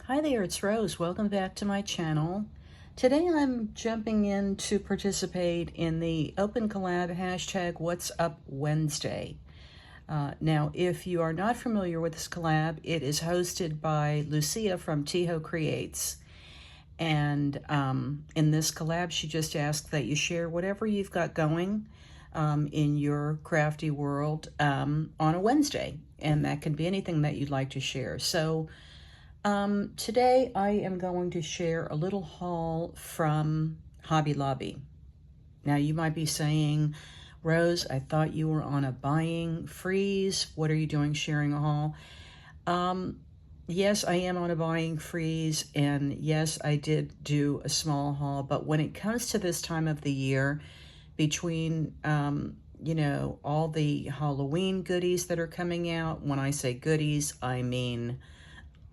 Hi there, it's Rose. Welcome back to my channel. Today I'm jumping in to participate in the open collab hashtag What's Up Wednesday. Now, if you are not familiar with this collab, it is hosted by Lucia from Tiho Creates. And in this collab, she just asked that you share whatever you've got going in your crafty world on a Wednesday. And that can be anything that you'd like to share. So today I am going to share a little haul from Hobby Lobby. Now you might be saying, Rose, I thought you were on a buying freeze. What are you doing sharing a haul? Yes, I am on a buying freeze, and yes, I did do a small haul, but when it comes to this time of the year, between all the Halloween goodies that are coming out, when I say goodies, I mean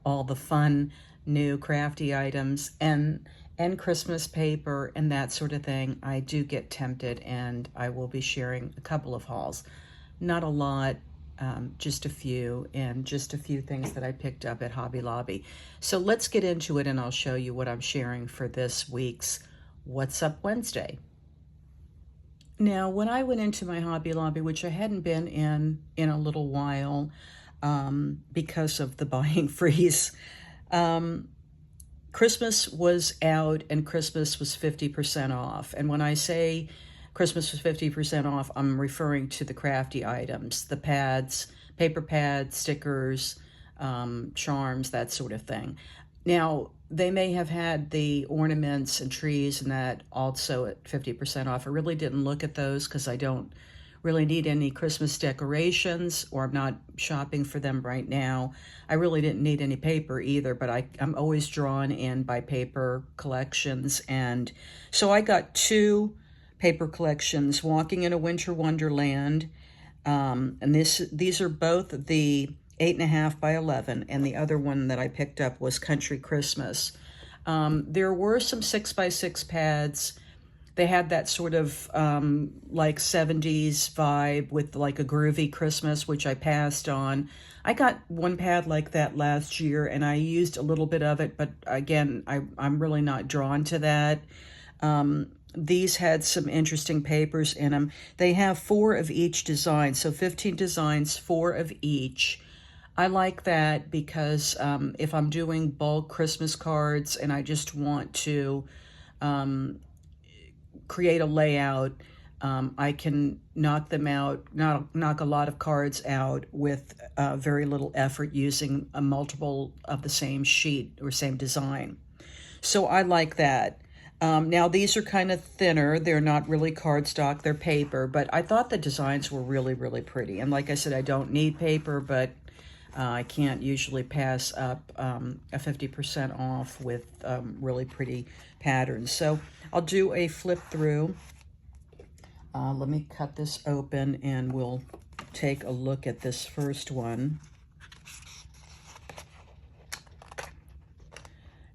all the fun new crafty items and Christmas paper and that sort of thing, I do get tempted, and I will be sharing a couple of hauls. Not a lot, just a few, and just a few things that I picked up at Hobby Lobby. So let's get into it, and I'll show you what I'm sharing for this week's What's Up Wednesday. Now, when I went into my Hobby Lobby, which I hadn't been in a little while, because of the buying freeze. Christmas was out, and Christmas was 50% off. And when I say Christmas was 50% off, I'm referring to the crafty items, the pads, paper pads, stickers, charms, that sort of thing. Now, they may have had the ornaments and trees and that also at 50% off. I really didn't look at those because I don't really need any Christmas decorations, or I'm not shopping for them right now. I really didn't need any paper either, but I'm always drawn in by paper collections. And so I got two paper collections, Walking in a Winter Wonderland, and these are both the 8.5 by 11, and the other one that I picked up was Country Christmas. There were some 6 by 6 pads. They had that sort of like 70s vibe with like a groovy Christmas, which I passed on. I got one pad like that last year, and I used a little bit of it, but again, I'm really not drawn to that. These had some interesting papers in them. They have 4 of each design, so 15 designs, 4 of each. I like that because if I'm doing bulk Christmas cards and I just want to create a layout, I can knock them out, knock a lot of cards out with very little effort using a multiple of the same sheet or same design. So I like that. Now these are kind of thinner. They're not really cardstock, they're paper, but I thought the designs were really, really pretty. And like I said, I don't need paper, but I can't usually pass up a 50% off with really pretty patterns. So I'll do a flip through. Let me cut this open and we'll take a look at this first one.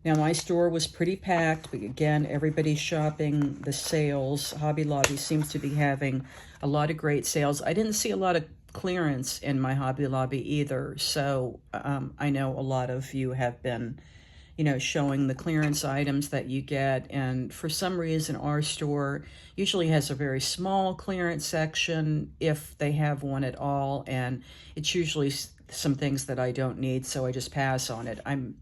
Now my store was pretty packed, but again, everybody's shopping the sales. Hobby Lobby seems to be having a lot of great sales. I didn't see a lot of clearance in my Hobby Lobby either, so I know a lot of you have been showing the clearance items that you get, and for some reason our store usually has a very small clearance section, if they have one at all, and it's usually some things that I don't need, so I just pass on it. I'm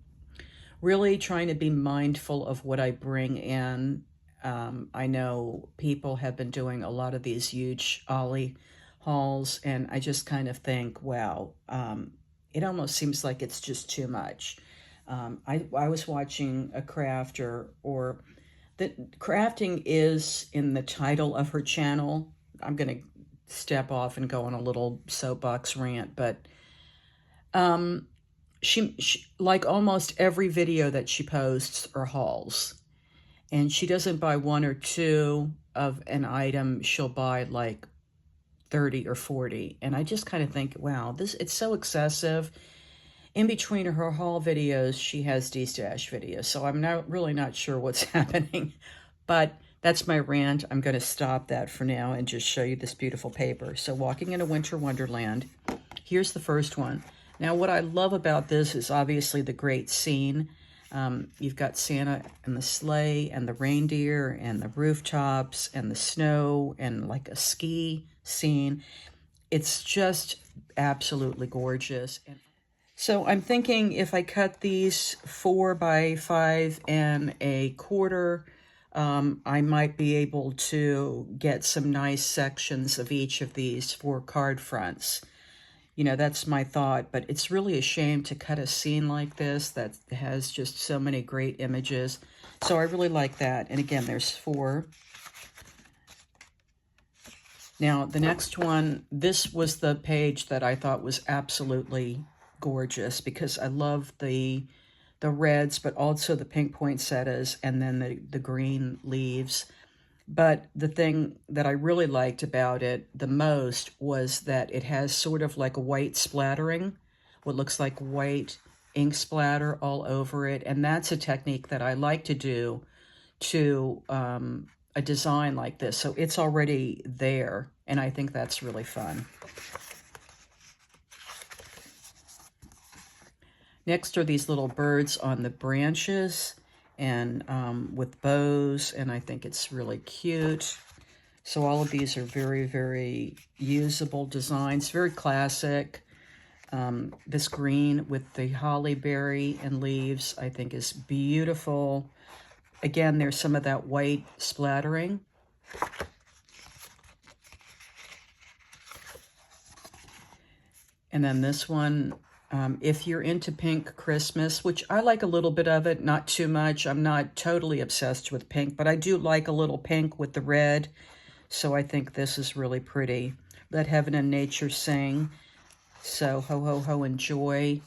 really trying to be mindful of what I bring in. I know people have been doing a lot of these huge Ollie hauls, and I just kind of think, wow, it almost seems like it's just too much. I was watching a crafter, or that crafting is in the title of her channel. I'm going to step off and go on a little soapbox rant, but she like almost every video that she posts are hauls, and she doesn't buy 1 or 2 of an item. She'll buy like 30 or 40, and I just kind of think, wow, it's so excessive. In between her haul videos, she has de-stash videos, so I'm really not sure what's happening, but that's my rant. I'm going to stop that for now and just show you this beautiful paper. So Walking in a Winter Wonderland, here's the first one. Now what I love about this is obviously the great scene. You've got Santa and the sleigh and the reindeer and the rooftops and the snow and like a ski scene. It's just absolutely gorgeous. So I'm thinking if I cut these 4 by 5 1/4, I might be able to get some nice sections of each of these 4 card fronts. You know, that's my thought, but it's really a shame to cut a scene like this that has just so many great images. So I really like that. And again, there's 4. Now, the next one, this was the page that I thought was absolutely gorgeous because I love the reds, but also the pink poinsettias and then the green leaves. But the thing that I really liked about it the most was that it has sort of like a white splattering, what looks like white ink splatter all over it. And that's a technique that I like to do to a design like this. So it's already there, and I think that's really fun. Next are these little birds on the branches and with bows, and I think it's really cute. So all of these are very, very usable designs, very classic. This green with the holly berry and leaves, I think is beautiful. Again, there's some of that white splattering. And then this one, if you're into pink Christmas, which I like a little bit of it, not too much. I'm not totally obsessed with pink, but I do like a little pink with the red. So I think this is really pretty. Let heaven and nature sing. So ho, ho, ho, enjoy.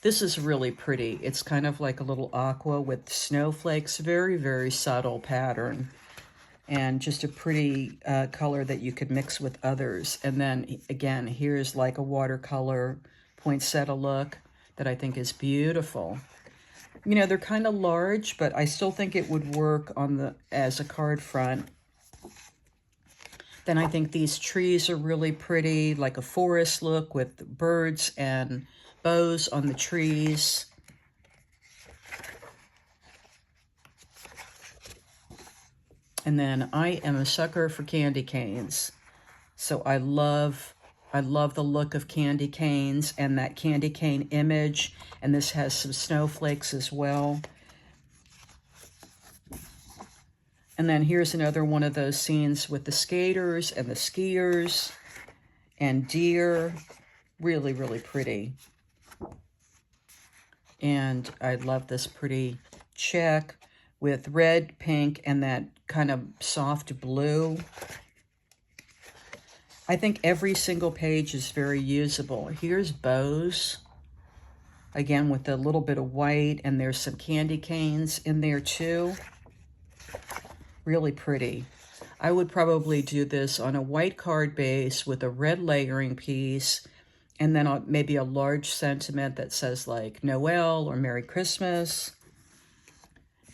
This is really pretty. It's kind of like a little aqua with snowflakes. Very, very subtle pattern. And just a pretty color that you could mix with others. And then, again, here's like a watercolor poinsettia look that I think is beautiful. You know, they're kind of large, but I still think it would work on as a card front. Then I think these trees are really pretty, like a forest look with birds and bows on the trees. And then I am a sucker for candy canes. So I love the look of candy canes and that candy cane image. And this has some snowflakes as well. And then here's another one of those scenes with the skaters and the skiers and deer. Really, really pretty. And I love this pretty check with red, pink, and that kind of soft blue. I think every single page is very usable. Here's bows, again with a little bit of white, and there's some candy canes in there too. Really pretty. I would probably do this on a white card base with a red layering piece, and then maybe a large sentiment that says like Noel or Merry Christmas.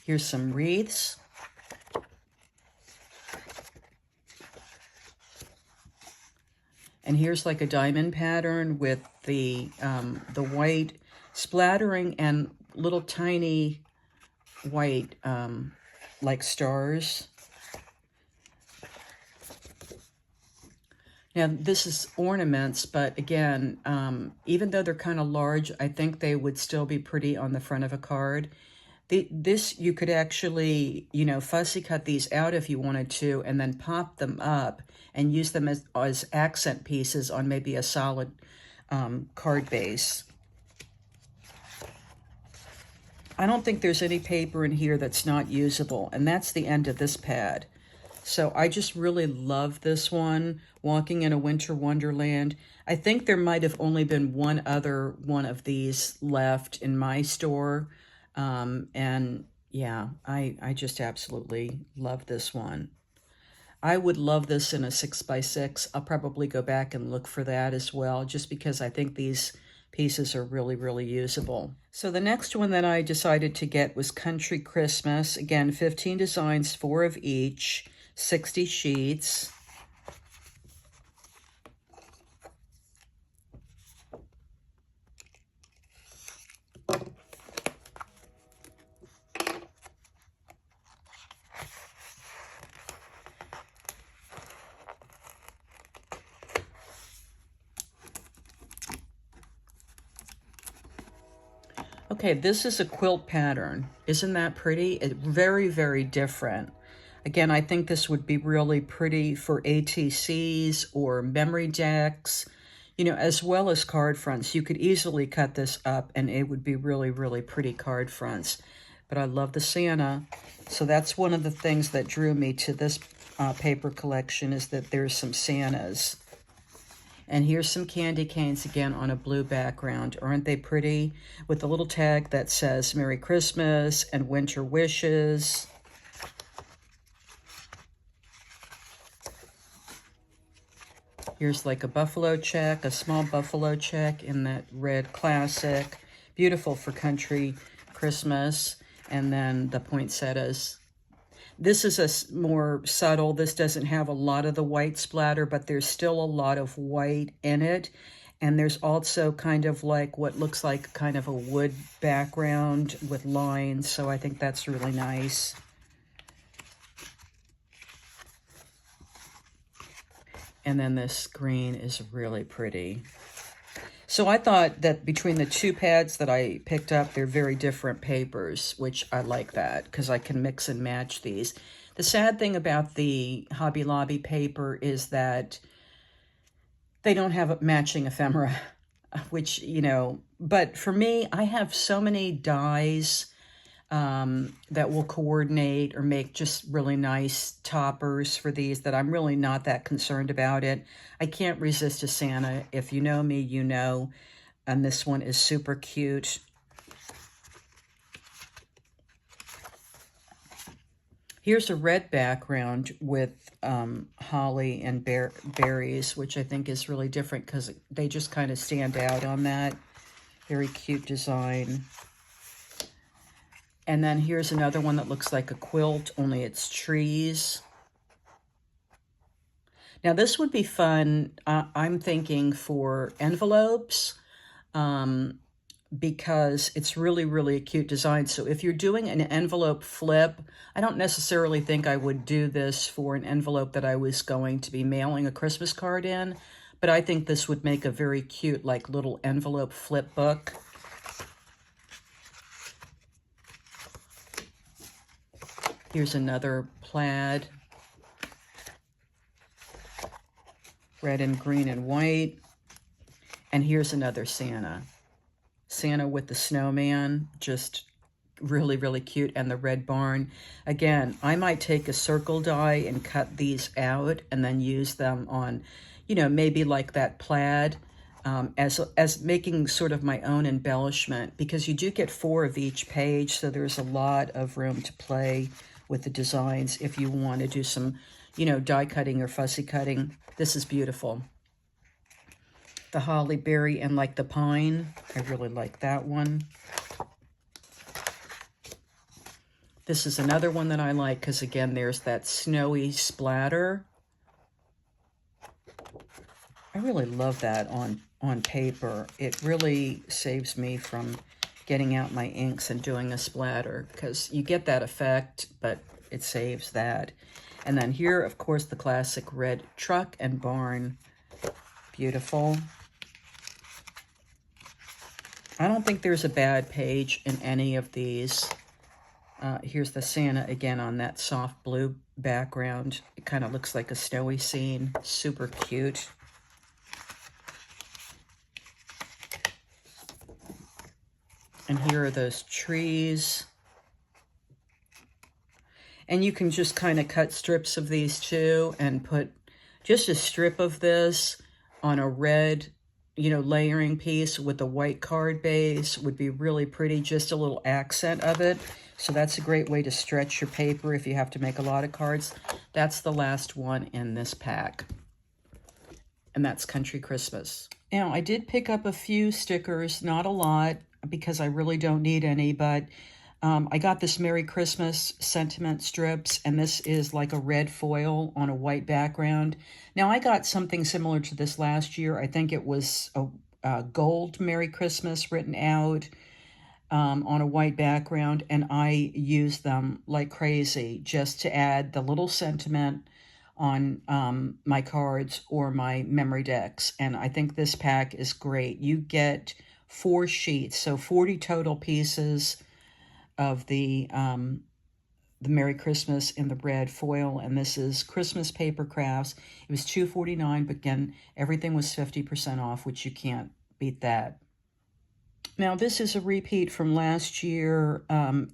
Here's some wreaths. And here's like a diamond pattern with the white splattering and little tiny white like stars. Now this is ornaments, but again, even though they're kind of large, I think they would still be pretty on the front of a card. This, you could actually, you know, fussy cut these out if you wanted to, and then pop them up and use them as accent pieces on maybe a solid card base. I don't think there's any paper in here that's not usable, and that's the end of this pad. So I just really love this one, Walking in a Winter Wonderland. I think there might have only been one other one of these left in my store. And yeah, I just absolutely love this one. I would love this in a 6x6. I'll probably go back and look for that as well, just because I think these pieces are really, really usable. So the next one that I decided to get was Country Christmas. Again, 15 designs, 4 of each, 60 sheets. Okay, this is a quilt pattern. Isn't that pretty? It's very, very different. Again, I think this would be really pretty for ATCs or memory decks, you know, as well as card fronts. You could easily cut this up and it would be really, really pretty card fronts. But I love the Santa. So that's one of the things that drew me to this paper collection, is that there's some Santas. And here's some candy canes again on a blue background. Aren't they pretty? With a little tag that says Merry Christmas and Winter Wishes. Here's like a buffalo check, a small buffalo check in that red classic. Beautiful for country Christmas. And then the poinsettias. This is a more subtle. This doesn't have a lot of the white splatter, but there's still a lot of white in it. And there's also kind of like what looks like kind of a wood background with lines. So I think that's really nice. And then this green is really pretty. So I thought that between the two pads that I picked up, they're very different papers, which I like that because I can mix and match these. The sad thing about the Hobby Lobby paper is that they don't have a matching ephemera, which, you know, but for me, I have so many dies that will coordinate or make just really nice toppers for these that I'm really not that concerned about it. I can't resist a Santa. If you know me, you know. And this one is super cute. Here's a red background with holly and berries, which I think is really different because they just kind of stand out on that. Very cute design. And then here's another one that looks like a quilt, only it's trees. Now this would be fun, I'm thinking, for envelopes, because it's really, really a cute design. So if you're doing an envelope flip, I don't necessarily think I would do this for an envelope that I was going to be mailing a Christmas card in, but I think this would make a very cute, like, little envelope flip book. Here's another plaid. Red and green and white. And here's another Santa. Santa with the snowman, just really, really cute. And the red barn. Again, I might take a circle die and cut these out and then use them on, you know, maybe like that plaid as making sort of my own embellishment, because you do get 4 of each page, so there's a lot of room to play with the designs if you want to do some, you know, die cutting or fussy cutting. This is beautiful. The holly berry and like the pine. I really like that one. This is another one that I like because, again, there's that snowy splatter. I really love that on paper. It really saves me from getting out my inks and doing a splatter, because you get that effect, but it saves that. And then here, of course, the classic red truck and barn. Beautiful. I don't think there's a bad page in any of these. Here's the Santa again on that soft blue background. It kind of looks like a snowy scene. Super cute. And here are those trees. And you can just kind of cut strips of these too and put just a strip of this on a red, you know, layering piece with a white card base would be really pretty, just a little accent of it. So that's a great way to stretch your paper if you have to make a lot of cards. That's the last one in this pack. And that's Country Christmas. Now, I did pick up a few stickers, not a lot, because I really don't need any, but I got this Merry Christmas sentiment strips, and this is like a red foil on a white background. Now, I got something similar to this last year. I think it was a gold Merry Christmas written out on a white background, and I used them like crazy just to add the little sentiment on my cards or my memory decks. And I think this pack is great. You get 4 sheets, so 40 total pieces of the Merry Christmas in the red foil, and this is Christmas paper crafts. It was $2.49, but again, everything was 50% off, which you can't beat that. Now, this is a repeat from last year.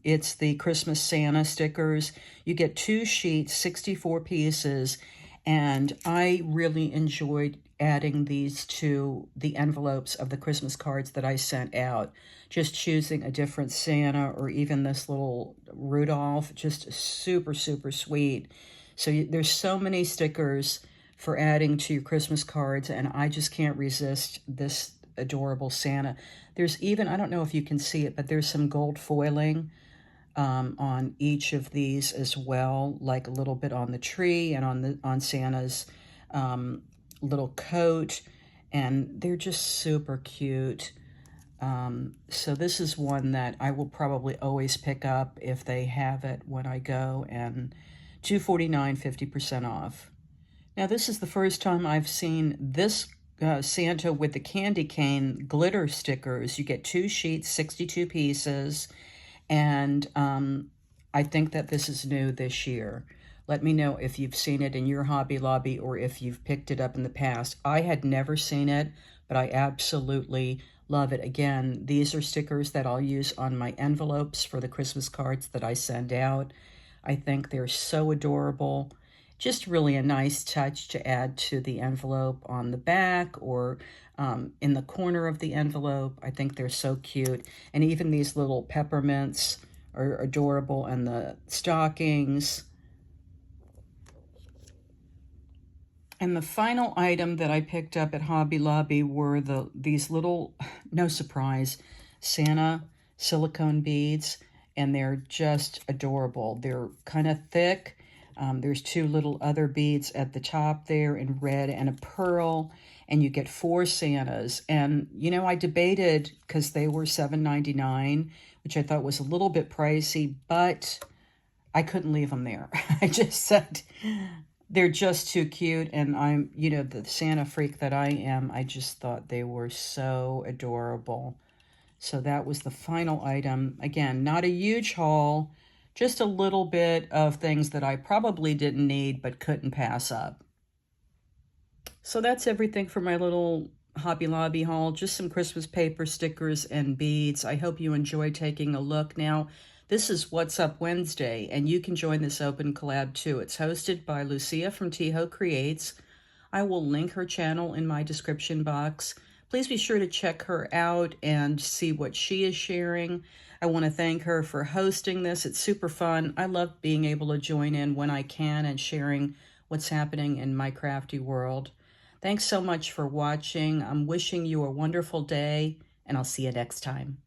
It's the Christmas Santa stickers. You get 2 sheets, 64 pieces, and I really enjoyed adding these to the envelopes of the Christmas cards that I sent out. Just choosing a different Santa or even this little Rudolph, just super, super sweet. So there's so many stickers for adding to your Christmas cards, and I just can't resist this adorable Santa. There's even, I don't know if you can see it, but there's some gold foiling on each of these as well, like a little bit on the tree and on Santa's little coat, and they're just super cute. So this is one that I will probably always pick up if they have it when I go, and $2.49, 50% off. Now, this is the first time I've seen this Santa with the candy cane glitter stickers. You get 2 sheets, 62 pieces, and I think that this is new this year. Let me know if you've seen it in your Hobby Lobby or if you've picked it up in the past. I had never seen it, but I absolutely love it. Again, these are stickers that I'll use on my envelopes for the Christmas cards that I send out. I think they're so adorable. Just really a nice touch to add to the envelope on the back or in the corner of the envelope. I think they're so cute. And even these little peppermints are adorable, and the stockings. And the final item that I picked up at Hobby Lobby were these little, no surprise, Santa silicone beads, and they're just adorable. They're kind of thick. There's 2 little other beads at the top there in red and a pearl, and you get 4 Santas. And, you know, I debated because they were $7.99, which I thought was a little bit pricey, but I couldn't leave them there. I just said they're just too cute, and I'm, you know, the Santa freak that I am, I just thought they were so adorable. So that was the final item. Again, not a huge haul, just a little bit of things that I probably didn't need but couldn't pass up. So that's everything for my little Hobby Lobby haul. Just some Christmas paper, stickers, and beads. I hope you enjoy taking a look. Now, this is What's Up Wednesday, and you can join this open collab too. It's hosted by Lucia from Tiho Creates. I will link her channel in my description box. Please be sure to check her out and see what she is sharing. I want to thank her for hosting this. It's super fun. I love being able to join in when I can and sharing what's happening in my crafty world. Thanks so much for watching. I'm wishing you a wonderful day, and I'll see you next time.